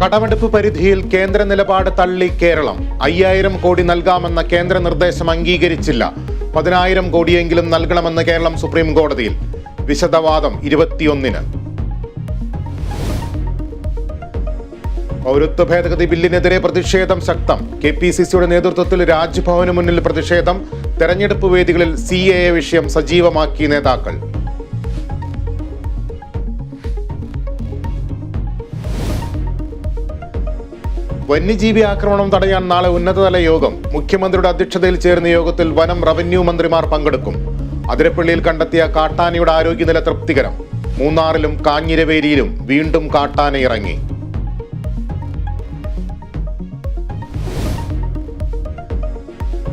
കടമെടുപ്പ് പരിധിയിൽ കേന്ദ്ര നിലപാട് തള്ളി കേരളം. 5000 കോടി നൽകാമെന്ന കേന്ദ്ര നിർദ്ദേശം അംഗീകരിച്ചില്ല. 10,000 കോടിയെങ്കിലും നൽകണമെന്ന് കേരളം സുപ്രീം കോടതിയിൽ. വിശദവാദം 21-ന്. പൗരത്വ ഭേദഗതി ബില്ലിനെതിരെ പ്രതിഷേധം ശക്തം. KPCCയുടെ നേതൃത്വത്തിൽ രാജ്ഭവന് മുന്നിൽ പ്രതിഷേധം. തെരഞ്ഞെടുപ്പ് വേദികളിൽ CAA വിഷയം സജീവമാക്കി നേതാക്കൾ. വന്യജീവി ആക്രമണം തടയാൻ നാളെ ഉന്നതതല യോഗം. മുഖ്യമന്ത്രിയുടെ അധ്യക്ഷതയിൽ ചേരുന്ന യോഗത്തിൽ വനം, റവന്യൂ മന്ത്രിമാർ പങ്കെടുക്കും. അതിരപ്പള്ളിയിൽ കണ്ടെത്തിയ കാട്ടാനയുടെ ആരോഗ്യനില തൃപ്തികരം. മൂന്നാറിലും കാഞ്ഞിരവേലിയിലും വീണ്ടും കാട്ടാന ഇറങ്ങി.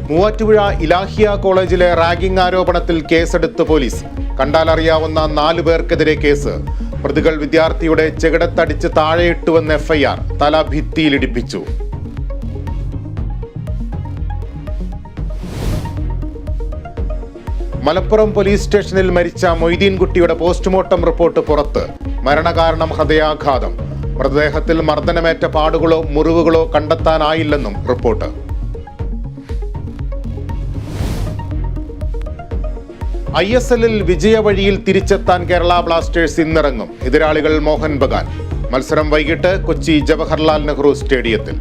മൂവാറ്റുപുഴ ഇലാഹിയ കോളേജിലെ റാഗിംഗ് ആരോപണത്തിൽ കേസെടുത്ത് പോലീസ്. കണ്ടാലറിയാവുന്ന 4 പേർക്കെതിരെ കേസ്. പ്രതികൾ വിദ്യാർത്ഥിയുടെ ചെകിടത്തടിച്ച് താഴെയിട്ടുവെന്ന് FIR. തല ഭിത്തിയിലിടിപ്പിച്ചു. മലപ്പുറം പോലീസ് സ്റ്റേഷനിൽ മരിച്ച മൊയ്തീൻകുട്ടിയുടെ പോസ്റ്റ്മോർട്ടം റിപ്പോർട്ട് പുറത്ത്. മരണകാരണം ഹൃദയാഘാതം. മൃതദേഹത്തിൽ മർദ്ദനമേറ്റ പാടുകളോ മുറിവുകളോ കണ്ടെത്താനായില്ലെന്നും റിപ്പോർട്ട്. ISLൽ വിജയവഴിയിൽ തിരിച്ചെത്താൻ കേരള ബ്ലാസ്റ്റേഴ്സ് ഇന്നിറങ്ങും. എതിരാളികൾ മോഹൻ ബഗാൻ. മത്സരം വൈകിട്ട് കൊച്ചി ജവഹർലാൽ നെഹ്റു സ്റ്റേഡിയത്തിൽ.